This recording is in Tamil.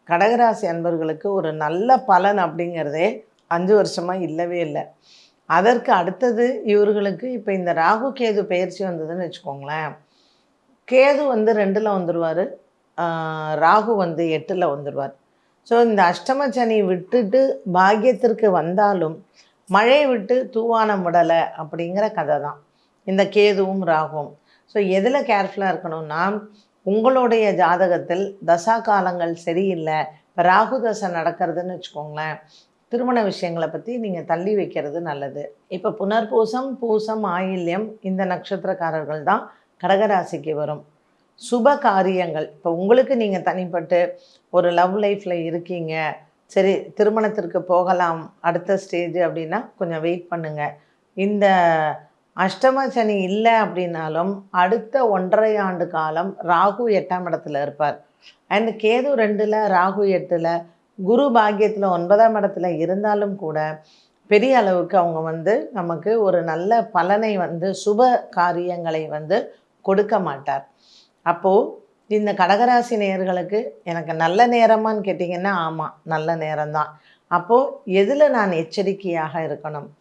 கடகராசி அன்பர்களுக்கு ஒரு நல்ல பலன் அப்படிங்கிறதே 5 வருஷமாக இல்லவே இல்லை. அதற்கு அடுத்தது இவர்களுக்கு இப்போ இந்த ராகு கேது பெயர்ச்சி வந்ததுன்னு வச்சுக்கோங்களேன். கேது வந்து 2ல் வந்துடுவார், ராகு வந்து 8ல் வந்துடுவார். ஸோ இந்த அஷ்டம சனி விட்டுட்டு பாக்கியத்திற்கு வந்தாலும் மழை விட்டு தூவானம் விடலை அப்படிங்கிற கதை தான் இந்த கேதுவும் ராகுவும். ஸோ எதில் கேர்ஃபுல்லாக இருக்கணும்னா, உங்களுடைய ஜாதகத்தில் தசா காலங்கள் சரியில்லை, இப்போ ராகு தசை நடக்கிறதுன்னு வச்சுக்கோங்களேன், திருமண விஷயங்களை பற்றி நீங்கள் தள்ளி வைக்கிறது நல்லது. இப்போ புனர்பூசம், பூசம், ஆயில்யம் இந்த நட்சத்திரக்காரர்கள் தான் கடகராசிக்கு வரும். சுப காரியங்கள் இப்போ உங்களுக்கு நீங்கள் தனிப்பட்டு ஒரு லவ் லைஃப்பில் இருக்கீங்க, சரி திருமணத்திற்கு போகலாம் அடுத்த ஸ்டேஜ் அப்படின்னா கொஞ்சம் வெயிட் பண்ணுங்கள். இந்த அஷ்டம சனி இல்லை அப்படின்னாலும் அடுத்த 1.5 ஆண்டு காலம் ராகு 8ஆம் இடத்துல இருப்பார். அண்ட் கேது 2ல், ராகு 8ல், குரு பாக்கியத்தில் 9ஆம் இடத்துல இருந்தாலும் கூட பெரிய அளவுக்கு அவங்க வந்து நமக்கு ஒரு நல்ல பலனை வந்து சுப காரியங்களை வந்து கொடுக்க மாட்டார். அப்போது இந்த கடகராசி நேயர்களுக்கு எனக்கு நல்ல நேரமான்னு கேட்டிங்கன்னா ஆமாம், நல்ல நேரம்தான். அப்போது எதில் நான் எச்சரிக்கையாக இருக்கணும்?